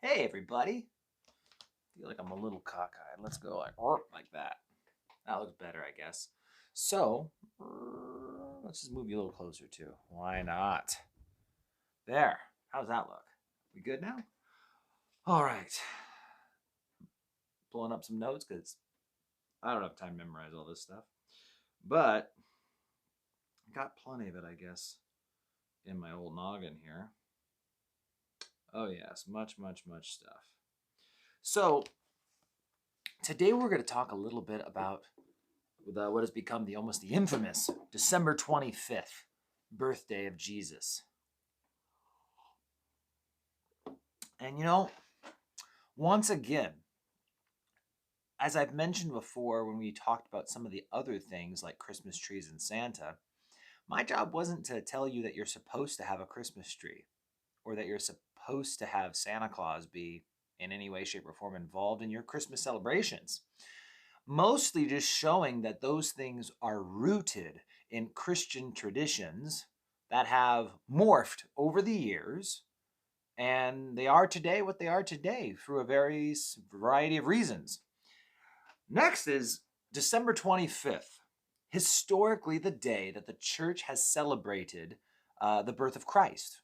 Hey everybody. I feel like I'm a little cockeyed. Let's go like that. That looks better, I guess. So, let's just move you a little closer too. Why not? There. How's that look? We good now? All right. Pulling up some notes because I don't have time to memorize all this stuff. But I got plenty of it, I guess, in my old noggin here. Oh, yes. Much stuff. So, today we're going to talk a little bit about what has become almost the infamous December 25th birthday of Jesus. And once again, as I've mentioned before when we talked about some of the other things like Christmas trees and Santa, my job wasn't to tell you that you're supposed to have a Christmas tree or that you're supposed to have Santa Claus be in any way, shape, or form involved in your Christmas celebrations. Mostly just showing that those things are rooted in Christian traditions that have morphed over the years, and they are today what they are today through a variety of reasons. Next is December 25th, historically the day that the church has celebrated the birth of Christ.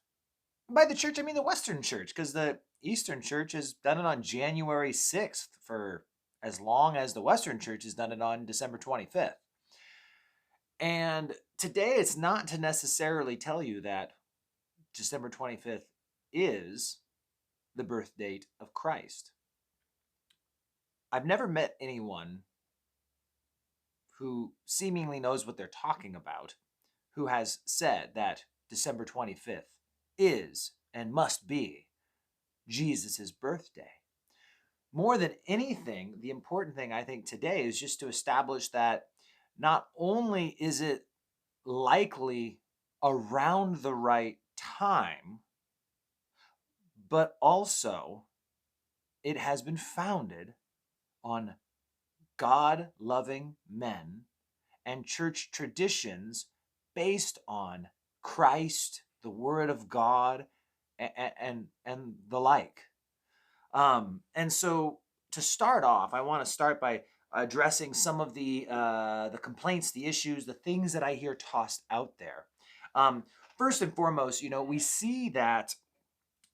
By the church, I mean the Western church, because the Eastern church has done it on January 6th for as long as the Western church has done it on December 25th. And today it's not to necessarily tell you that December 25th is the birth date of Christ. I've never met anyone who seemingly knows what they're talking about who has said that December 25th is and must be Jesus' birthday. More than anything, the important thing I think today is just to establish that not only is it likely around the right time, but also it has been founded on God-loving men and church traditions based on Christ, the Word of God, and the like. And so to start off, I want to start by addressing some of the complaints, the issues, the things that I hear tossed out there. First and foremost, we see that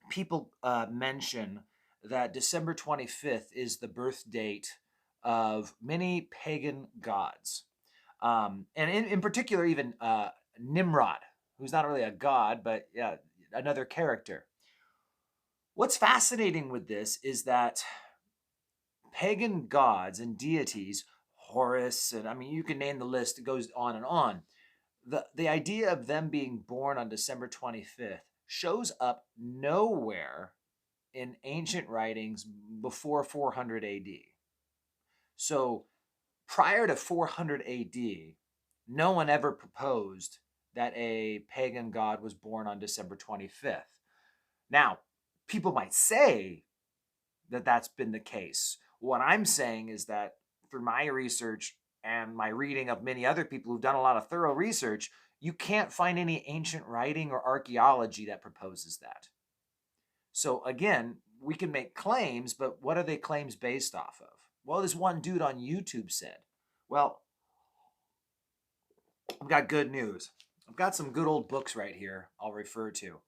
people mention that December 25th is the birth date of many pagan gods. And in particular, even Nimrod, who's not really a god, but another character. What's fascinating with this is that pagan gods and deities, Horus, and I mean, you can name the list, it goes on and on. The idea of them being born on December 25th shows up nowhere in ancient writings before 400 AD. So prior to 400 AD, no one ever proposed that a pagan god was born on December 25th. Now, people might say that that's been the case. What I'm saying is that through my research and my reading of many other people who've done a lot of thorough research, you can't find any ancient writing or archaeology that proposes that. So again, we can make claims, but what are they claims based off of? Well, this one dude on YouTube said, well, I've got good news. I've got some good old books right here I'll refer to.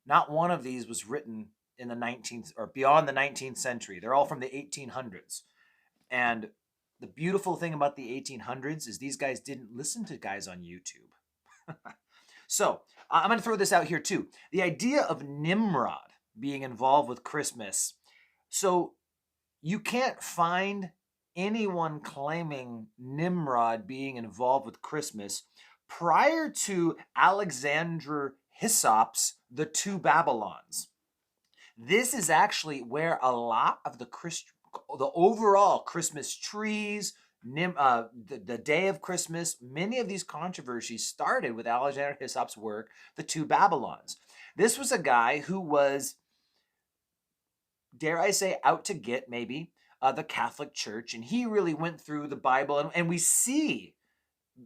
Not one of these was written in the 19th or beyond the 19th century. They're all from the 1800s. And the beautiful thing about the 1800s is these guys didn't listen to guys on YouTube. So I'm going to throw this out here too. The idea of Nimrod being involved with Christmas. So you can't find anyone claiming Nimrod being involved with Christmas prior to Alexandria Hyssop's The Two Babylons. This is actually where a lot of the overall Christmas trees, the day of Christmas, many of these controversies started with Alexandria Hyssop's work, The Two Babylons. This was a guy who was, dare I say, out to get maybe the Catholic Church, and he really went through the Bible, and we see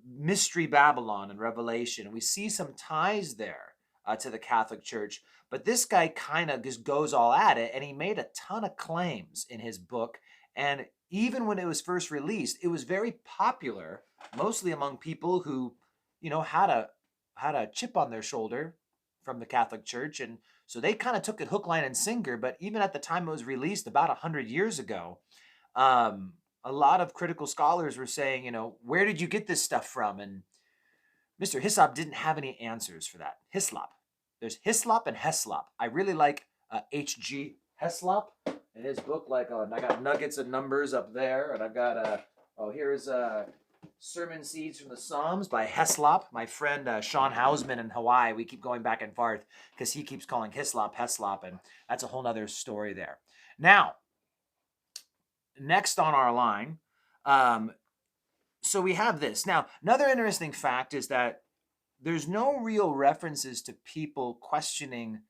Mystery Babylon and Revelation, and we see some ties there to the Catholic Church. But this guy kind of just goes all at it, and he made a ton of claims in his book. And even when it was first released, it was very popular, mostly among people who, had a chip on their shoulder from the Catholic Church. And so they kind of took it hook, line, and sinker. But even at the time it was released, about 100 years ago, a lot of critical scholars were saying, where did you get this stuff from? And Mr. Hyslop didn't have any answers for that. Hyslop. There's Hyslop and Heslop. I really like H.G. Heslop in his book. And I got nuggets of numbers up there. And I've got, here's Sermon Seeds from the Psalms by Heslop. My friend Sean Hausman in Hawaii, we keep going back and forth because he keeps calling Hyslop Heslop. And that's a whole nother story there. Now, next on our line, so we have this. Now, another interesting fact is that there's no real references to people questioning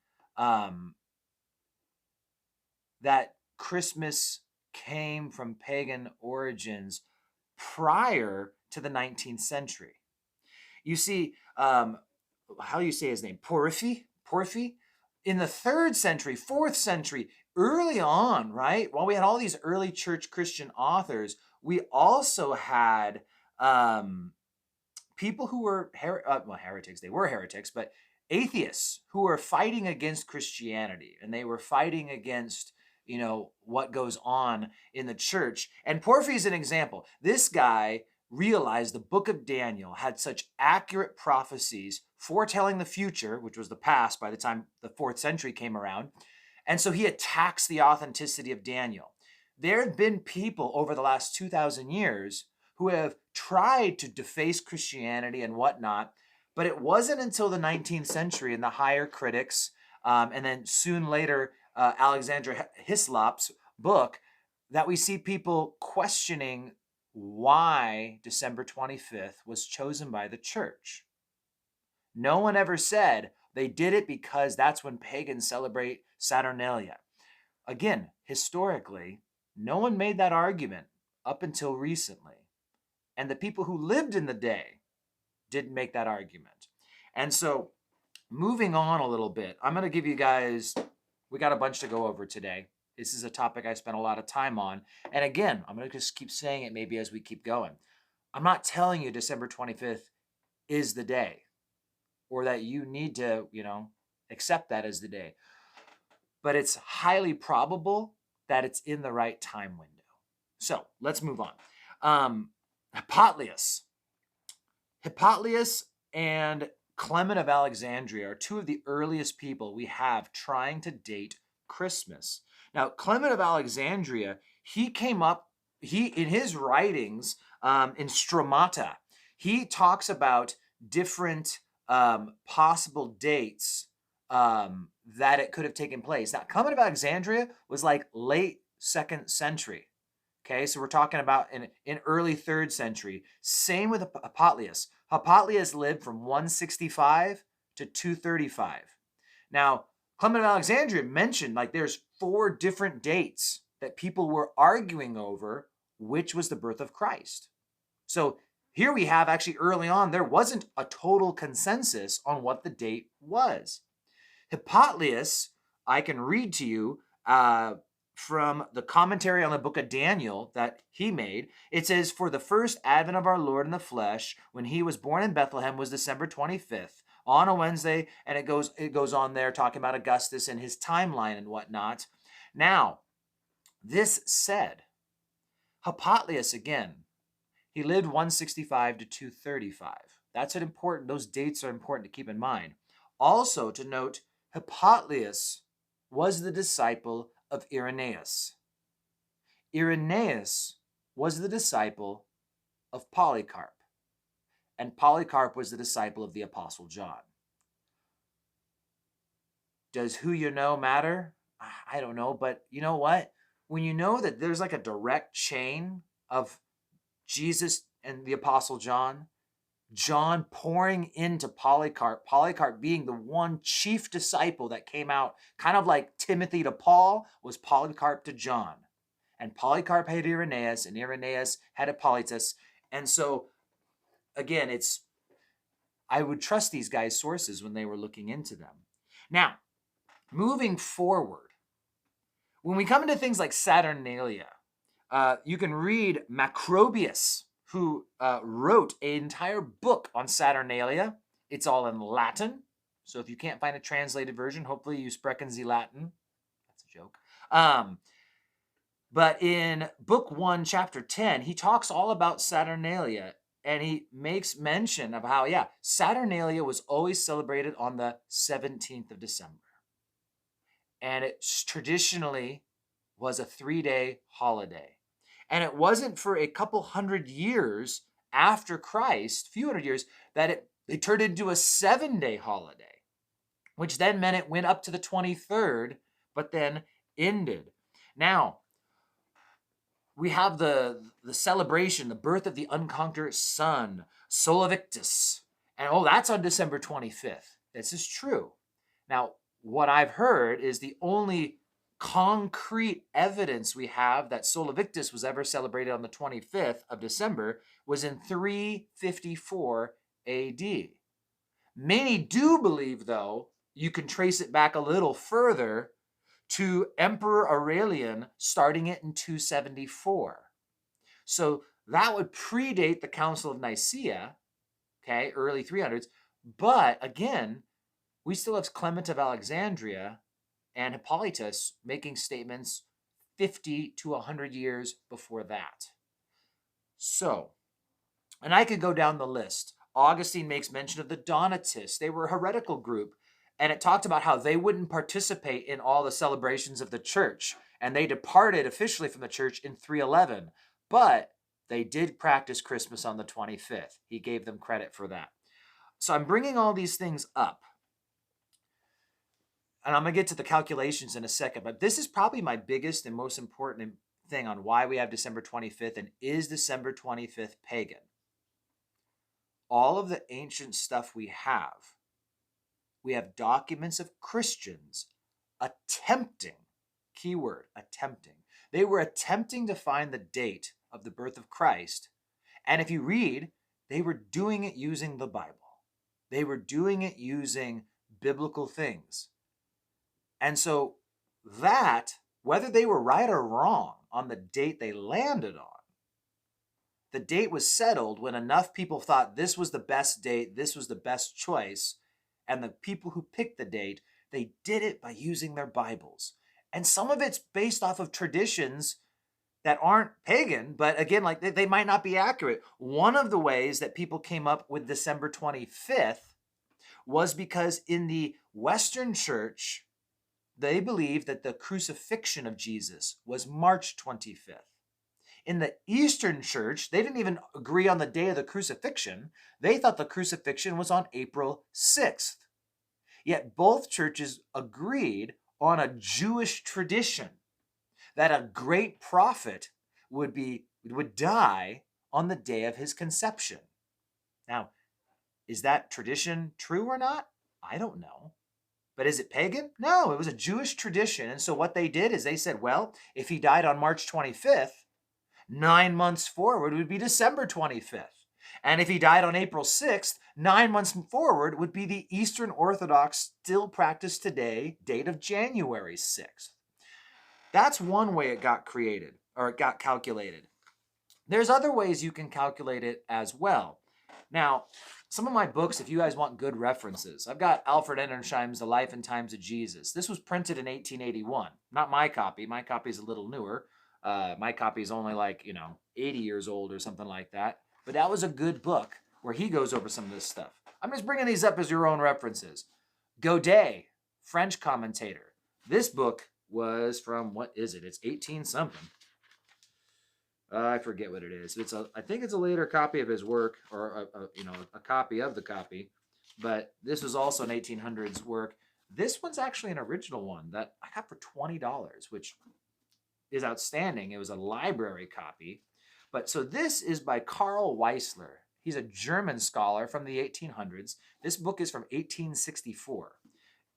that Christmas came from pagan origins prior to the 19th century. You see, how do you say his name? Porphy? In the 3rd century, 4th century, early on, right? While we had all these early church Christian authors, we also had people who were heretics. They were heretics, but atheists who were fighting against Christianity, and they were fighting against, what goes on in the church. And Porphy is an example. This guy realized the book of Daniel had such accurate prophecies foretelling the future, which was the past by the time the 4th century came around. And so he attacks the authenticity of Daniel. There have been people over the last 2,000 years who have tried to deface Christianity and whatnot, but it wasn't until the 19th century and the higher critics, and then soon later Alexandria Hyslop's book, that we see people questioning why December 25th was chosen by the church. No one ever said they did it because that's when pagans celebrate Saturnalia. Again, historically, no one made that argument up until recently. And the people who lived in the day didn't make that argument. And so, moving on a little bit, I'm going to give you guys, we got a bunch to go over today. This is a topic I spent a lot of time on. And again, I'm going to just keep saying it maybe as we keep going. I'm not telling you December 25th is the day, or that you need to, accept that as the day. But it's highly probable that it's in the right time window. So let's move on. Hippolyus and Clement of Alexandria are two of the earliest people we have trying to date Christmas. Now, Clement of Alexandria, he in his writings, in Stromata, he talks about different possible dates that it could have taken place. Now, Clement of Alexandria was like late 2nd century. Okay, so we're talking about in early 3rd century. Same with Hippolyus. Hippolyus lived from 165 to 235. Now, Clement of Alexandria mentioned there's 4 different dates that people were arguing over which was the birth of Christ. So here we have actually early on, there wasn't a total consensus on what the date was. Hippolyus, I can read to you from the commentary on the book of Daniel that he made. It says, for the first advent of our Lord in the flesh, when he was born in Bethlehem, was December 25th on a Wednesday. And it goes on there talking about Augustus and his timeline and whatnot. Now, this said, Hippolyus, again, he lived 165 to 235. That's those dates are important to keep in mind. Also to note, Hippolyus was the disciple of Irenaeus. Irenaeus was the disciple of Polycarp. And Polycarp was the disciple of the Apostle John. Does who you know matter? I don't know, but you know what? When you know that there's a direct chain of Jesus and the Apostle John, John pouring into Polycarp, Polycarp being the one chief disciple that came out, kind of like Timothy to Paul, was Polycarp to John. And Polycarp had Irenaeus, and Irenaeus had Hippolytus. And so, again, I would trust these guys' sources when they were looking into them. Now, moving forward, when we come into things like Saturnalia, you can read Macrobius, who wrote an entire book on Saturnalia. It's all in Latin. So if you can't find a translated version, hopefully you sprechen Sie Latin. That's a joke. But in book 1, chapter 10, he talks all about Saturnalia. And he makes mention of how, Saturnalia was always celebrated on the 17th of December. And it traditionally was a 3-day holiday. And it wasn't for a couple hundred years after Christ, few hundred years, that it turned into a 7-day holiday, which then meant it went up to the 23rd, but then ended. Now, we have the celebration, the birth of the unconquered sun, Sola Victus. And that's on December 25th. This is true. Now, what I've heard is the only concrete evidence we have that Sola Victus was ever celebrated on the 25th of December was in 354 AD. Many do believe, though, you can trace it back a little further to Emperor Aurelian starting it in 274. So that would predate the Council of Nicaea, okay, early 300s. But again, we still have Clement of Alexandria and Hippolyus making statements 50 to 100 years before that. So, and I could go down the list. Augustine makes mention of the Donatists. They were a heretical group, and it talked about how they wouldn't participate in all the celebrations of the church, and they departed officially from the church in 311. But they did practice Christmas on the 25th. He gave them credit for that. So I'm bringing all these things up, and I'm going to get to the calculations in a second, but this is probably my biggest and most important thing on why we have December 25th, and is December 25th pagan? All of the ancient stuff we have documents of Christians attempting, keyword, attempting. They were attempting to find the date of the birth of Christ. And if you read, they were doing it using the Bible. They were doing it using biblical things. And so that, whether they were right or wrong on the date they landed on, the date was settled when enough people thought this was the best date, this was the best choice, and the people who picked the date, they did it by using their Bibles. And some of it's based off of traditions that aren't pagan, but again, like they might not be accurate. One of the ways that people came up with December 25th was because in the Western Church, they believed that the crucifixion of Jesus was March 25th. In the Eastern Church, they didn't even agree on the day of the crucifixion. They thought the crucifixion was on April 6th. Yet both churches agreed on a Jewish tradition that a great prophet would die on the day of his conception. Now, is that tradition true or not? I don't know. But is it pagan? No, it was a Jewish tradition. And so what they did is they said, well, if he died on March 25th, 9 months forward would be December 25th. And if he died on April 6th, 9 months forward would be the Eastern Orthodox, still practiced today, date of January 6th. That's one way it got created, or it got calculated. There's other ways you can calculate it as well. Now, some of my books, if you guys want good references, I've got Alfred Edersheim's The Life and Times of Jesus. This was printed in 1881. Not my copy. My copy is a little newer. My copy is only 80 years old or something like that. But that was a good book where he goes over some of this stuff. I'm just bringing these up as your own references. Godet, French commentator. This book was from, what is it? It's 18-something. I forget what it is. I think it's a later copy of his work, or a copy of the copy. But this was also an 1800s work. This one's actually an original one that I got for $20, which is outstanding. It was a library copy. But so this is by Karl Weissler. He's a German scholar from the 1800s. This book is from 1864.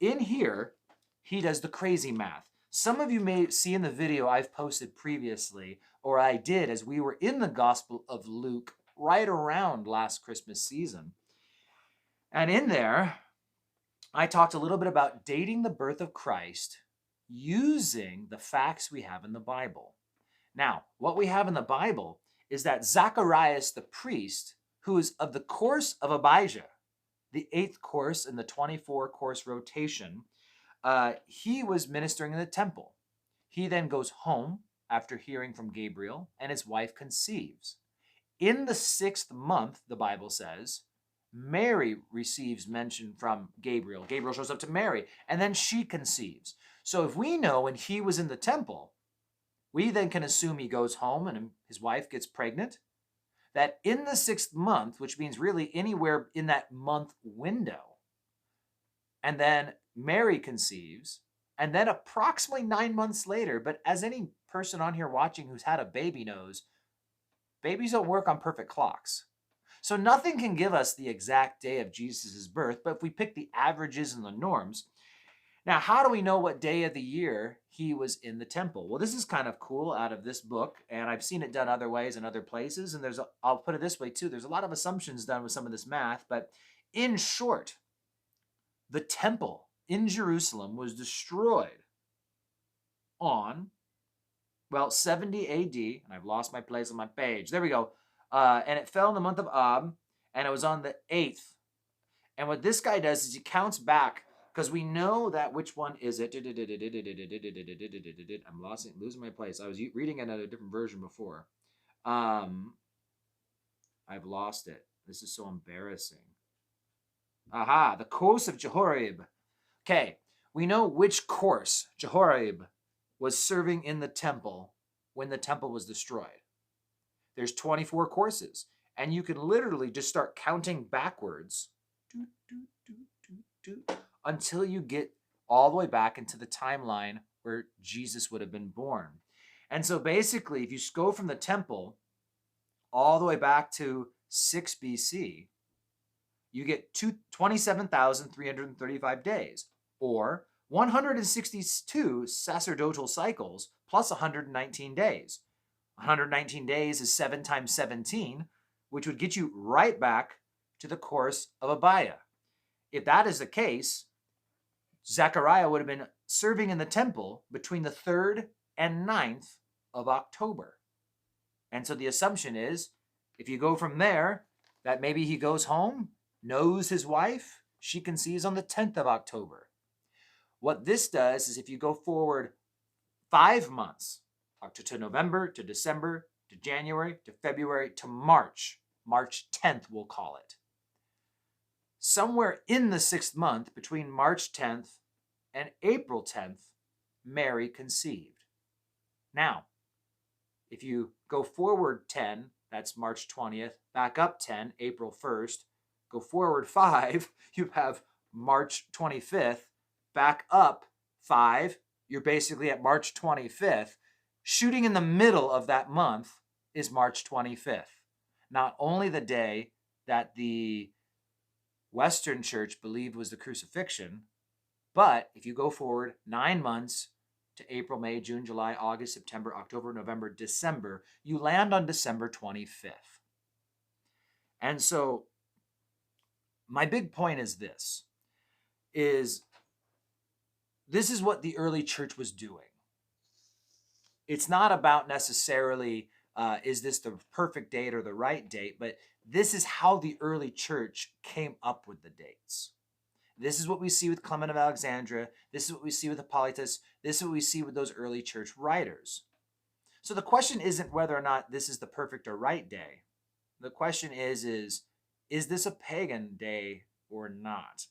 In here, he does the crazy math. Some of you may see in the video I've posted previously, or I did as we were in the Gospel of Luke right around last Christmas season. And in there, I talked a little bit about dating the birth of Christ using the facts we have in the Bible. Now, what we have in the Bible is that Zacharias the priest, who is of the course of Abijah, the 8th course in the 24-course rotation, he was ministering in the temple. He then goes home after hearing from Gabriel, and his wife conceives. In the 6th month, the Bible says, Mary receives mention from Gabriel. Gabriel shows up to Mary, and then she conceives. So if we know when he was in the temple, we then can assume he goes home and his wife gets pregnant, that in the 6th month, which means really anywhere in that month window, and then Mary conceives, and then approximately 9 months later, but as any person on here watching who's had a baby knows, babies don't work on perfect clocks. So nothing can give us the exact day of Jesus' birth, but if we pick the averages and the norms. Now, how do we know what day of the year he was in the temple? Well, this is kind of cool out of this book, and I've seen it done other ways in other places, and I'll put it this way too, there's a lot of assumptions done with some of this math, but in short, the temple in Jerusalem was destroyed on, 70 AD, and I've lost my place on my page. There we go. And it fell in the month of Ab, and it was on the 8th. And what this guy does is he counts back, because we know that which one is it. I'm losing my place. I was reading another different version before. I've lost it. This is so embarrassing. Aha, the course of Jehoiarib. Okay, we know which course Jehoiarib was serving in the temple when the temple was destroyed. There's 24 courses, and you can literally just start counting backwards until you get all the way back into the timeline where Jesus would have been born. And so basically, if you go from the temple all the way back to 6 BC, you get 27,335 days, or 162 sacerdotal cycles plus 119 days. 119 days is 7 times 17, which would get you right back to the course of Abijah. If that is the case, Zechariah would have been serving in the temple between the 3rd and 9th of October. And so the assumption is, if you go from there, that maybe he goes home, knows his wife, she conceives on the 10th of October. What this does is if you go forward 5 months, to November, to December, to January, to February, to March 10th we'll call it. Somewhere in the 6th month, between March 10th and April 10th, Mary conceived. Now, if you go forward 10, that's March 20th, back up 10, April 1st, go forward 5, you have March 25th, back up 5, you're basically at March 25th. Shooting in the middle of that month is March 25th. Not only the day that the Western Church believed was the crucifixion, but if you go forward 9 months to April, May, June, July, August, September, October, November, December, you land on December 25th. And so my big point is this is what the early church was doing. It's not about necessarily, is this the perfect date or the right date, but this is how the early church came up with the dates. This is what we see with Clement of Alexandria. This is what we see with Hippolyus. This is what we see with those early church writers. So the question isn't whether or not this is the perfect or right day. The question is this a pagan day or not?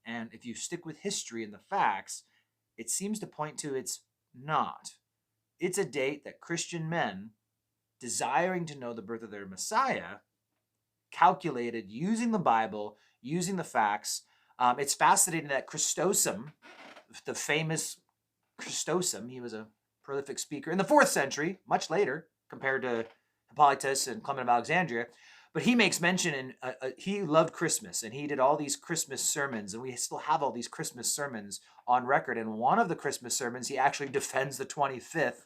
And if you stick with history and the facts, it seems to point to it's not. It's a date that Christian men, desiring to know the birth of their Messiah, calculated using the Bible, using the facts. It's fascinating that Chrysostom, the famous Chrysostom, he was a prolific speaker in the 4th century, much later compared to Hippolytus and Clement of Alexandria. But he makes mention, he loved Christmas, and he did all these Christmas sermons, and we still have all these Christmas sermons on record. And one of the Christmas sermons, he actually defends the 25th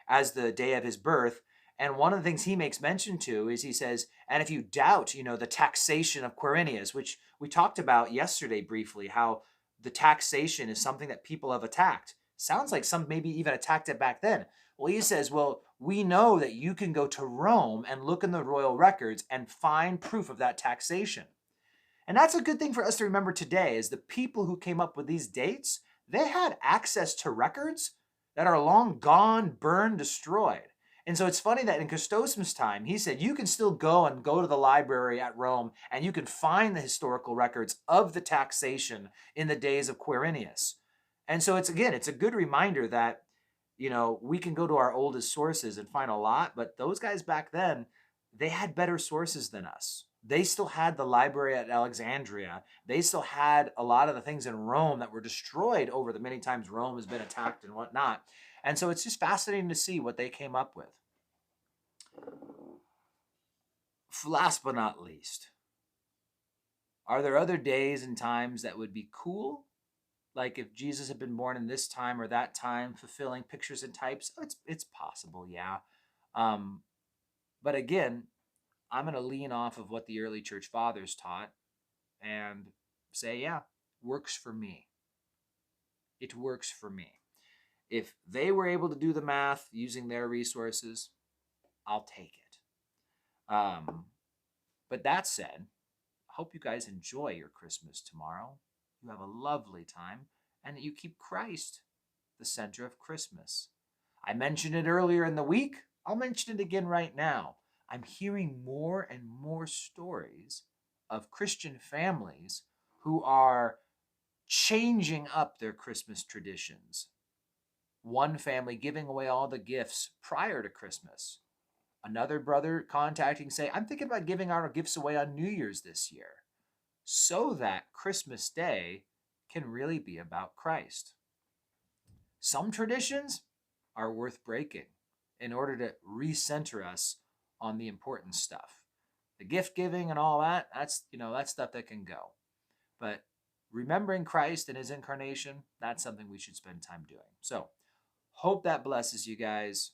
as the day of his birth. And one of the things he makes mention to is he says, and if you doubt, the taxation of Quirinius, which we talked about yesterday briefly, how the taxation is something that people have attacked. Sounds like some maybe even attacked it back then. Well, he says, well, we know that you can go to Rome and look in the royal records and find proof of that taxation. And that's a good thing for us to remember today, is the people who came up with these dates, they had access to records that are long gone, burned, destroyed. And so it's funny that in Chrysostom's time, he said you can still go to the library at Rome and you can find the historical records of the taxation in the days of Quirinius. And so it's a good reminder that, we can go to our oldest sources and find a lot, but those guys back then, they had better sources than us. They still had the library at Alexandria. They still had a lot of the things in Rome that were destroyed over the many times Rome has been attacked and whatnot. And so it's just fascinating to see what they came up with. Last but not least, are there other days and times that would be cool? Like if Jesus had been born in this time or that time, fulfilling pictures and types? It's possible, yeah. But again, I'm going to lean off of what the early church fathers taught and say, yeah, works for me. It works for me. If they were able to do the math using their resources, I'll take it. But that said, I hope you guys enjoy your Christmas tomorrow. You have a lovely time, and that you keep Christ the center of Christmas. I mentioned it earlier in the week. I'll mention it again right now. I'm hearing more and more stories of Christian families who are changing up their Christmas traditions. One family giving away all the gifts prior to Christmas. Another brother contacting, say, I'm thinking about giving our gifts away on New Year's this year, so that Christmas Day can really be about Christ. Some traditions are worth breaking in order to recenter us on the important stuff. The gift giving and all that, that's stuff that can go. But remembering Christ and his incarnation, that's something we should spend time doing. So, hope that blesses you guys.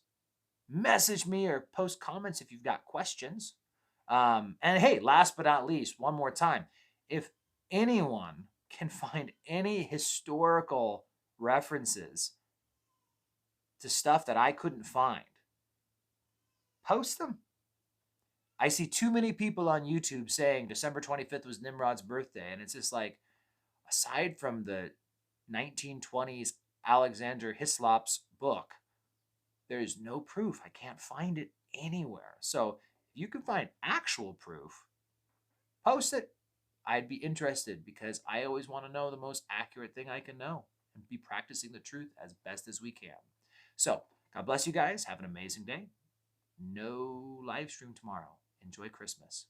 Message me or post comments if you've got questions. And hey, last but not least, one more time, if anyone can find any historical references to stuff that I couldn't find, post them. I see too many people on YouTube saying December 25th was Nimrod's birthday, and it's just like, aside from the 1920s Alexander Hislop's book, there is no proof. I can't find it anywhere. So if you can find actual proof, post it. I'd be interested, because I always want to know the most accurate thing I can know and be practicing the truth as best as we can. So God bless you guys. Have an amazing day. No live stream tomorrow. Enjoy Christmas.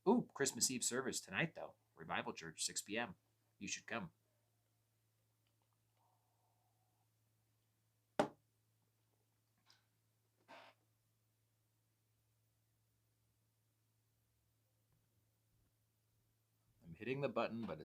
Ooh, Christmas Eve service tonight, though. Revival Church, 6 p.m. You should come. I'm hitting the button, but